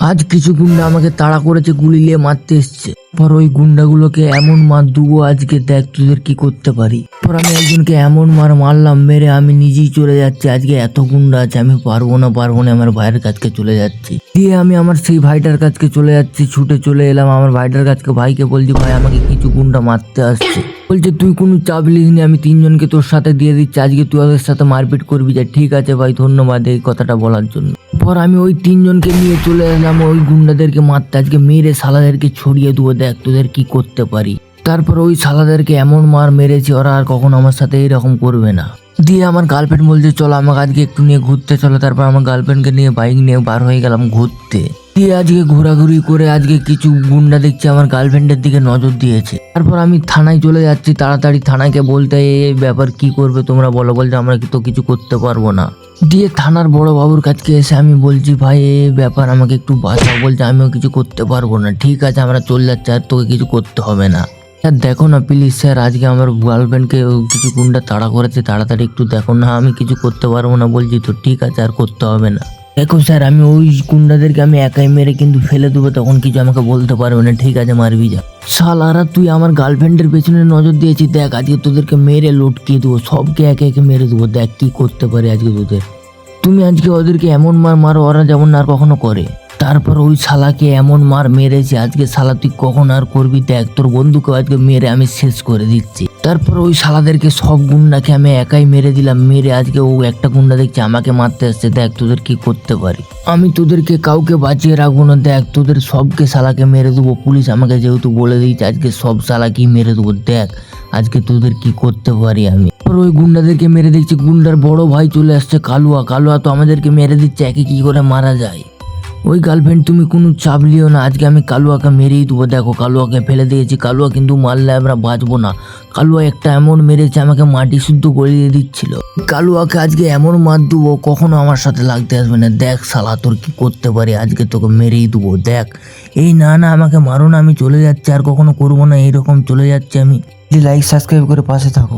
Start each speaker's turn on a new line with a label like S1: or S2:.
S1: আজ কিছু গুন্ডা আমাকে তাড়া করেছে, গুলি নিয়ে মারতে এসছে। পর ওই গুন্ডাগুলোকে এমন মার দুবো আজকে, দেখ তোদের কি করতে পারি। পর আমি একজনকে এমন মারলাম, মেরে আমি নিজেই চলে যাচ্ছি। আজকে এত গুন্ডা আছে, আমি পারবো না আমার ভাইয়ের কাছকে চলে যাচ্ছি। দিয়ে আমি আমার সেই ভাইটার কাছকে চলে যাচ্ছি, ছুটে চলে এলাম আমার ভাইটার কাছকে। ভাইকে বলছি, ভাই আমাকে কিছু গুন্ডা মারতে আসছে। বলছে তুই কোনো চাপ লিস নি, আমি তিনজনকে তোর সাথে দিয়ে দিচ্ছি, আজকে তুই ওদের সাথে মারপিট করবি যা। ঠিক আছে ভাই, ধন্যবাদ এই কথাটা বলার জন্য। পর আমি ওই তিনজনকে নিয়ে চলে এলাম ওই গুন্ডাদেরকে মারতে। আজকে মেরে শালাদেরকে ছড়িয়ে দেবো, দেখ তোদের কি করতে পারি। তারপর ওই শালাদেরকে এমন মার মেরেছি, ওরা আর কখনো আমার সাথে এইরকম করবে না। দিয়ে আমার গার্লফ্রেন্ড বলছে চলো আমাকে আজকে একটু নিয়ে ঘুরতে চলো। তারপর আমার গার্লফ্রেন্ডকে নিয়ে বাইক নিয়ে বার হয়ে গেলাম ঘুরতে। দিয়ে আজকে ঘোরাঘুরি করে আজকে কিছু গুন্ডা দেখছি আমার গার্লফ্রেন্ডের দিকে নজর দিয়েছে। তারপর আমি থানায় চলে যাচ্ছি তাড়াতাড়ি। থানাকে বলতে এই ব্যাপার কি করবে তোমরা বলো। বলছে আমরা তো কিছু করতে পারবো না। দিয়ে থানার বড় বাবুর কাছে এসে আমি বলছি ভাই এই ব্যাপার আমাকে একটু বাঁচাও। বলছে আমিও কিছু করতে পারবো না। ঠিক আছে আমরা চলে যাচ্ছি, আর তোকে কিছু করতে হবে না। স্যার দেখো না প্লিজ স্যার, আজকে আমার গার্লফ্রেন্ডকে কিছু গুন্ডা তাড়া করেছে, তাড়াতাড়ি একটু দেখো না। আমি কিছু করতে পারবো না। বলছি তো ঠিক আছে আর করতে হবে না। দেখো স্যার আমি ওই গুন্ডাদেরকে আমি একাই মেরে কিন্তু ফেলে দেবো, তখন কিছু আমাকে বলতে পারবে না। ঠিক আছে মারবি যা। শালারা তুই আমার গার্লফ্রেন্ডের পেছনে নজর দিয়েছিস, দেখ আজকে তোদেরকে মেরে লটকিয়ে দেবো, সবকে একে একে মেরে দেবো। দেখ কি করতে পারি আজকে তোদের। তুমি আজকে ওদেরকে এমন মারো ওরা যেমন আর কখনো করে। তারপর ওই শালাকে এমন মার মেরেছি আজকে, শালা তুই কখন আর করবি দেখ। তোর বন্ধুকে আজকে মেরে আমি শেষ করে দিচ্ছি। তারপর ওই শালাদেরকে সব গুন্ডাকে আমি একাই মেরে দিলাম। মেরে আজকে ও একটা গুন্ডা দেখছি আমাকে মারতে আসছে, দেখ তোদের কি করতে পারি। আমি তোদেরকে কাউকে বাঁচিয়ে রাখবো না, দেখ তোদের সবকে শালাকে মেরে দেবো। পুলিশ আমাকে যেহেতু বলে দিয়েছে আজকে সব শালাকেই মেরে দেবো, দেখ আজকে তোদের কি করতে পারি আমি। ওই গুন্ডাদেরকে মেরে দিচ্ছি। গুন্ডার বড় ভাই চলে আসছে কালুয়া তো আমাদেরকে মেরে দিচ্ছে, একে কি করে মারা যায়। ওই গার্লফ্রেন্ড তুমি কোনো চাপ লিও না, আজকে আমি কালুয়াকে মেরেই দেবো। দেখো কালুয়াকে ফেলে দিয়েছি, কালুয়া কিন্তু মারলে আমরা বাঁচবো না। কালুয়া একটা এমন মেরেছে আমাকে মাটি শুদ্ধ গলিয়ে দিচ্ছিল। কালুয়াকে আজকে এমন মার দেবো কখনো আমার সাথে লাগতে আসবে না। দেখ শালা তোর কি করতে পারি, আজকে তোকে মেরেই দেবো। দেখ এই না আমাকে মারো না, আমি চলে যাচ্ছি, আর কখনো করবো না এইরকম, চলে যাচ্ছি আমি। লাইক সাবস্ক্রাইব করে পাশে থাকো।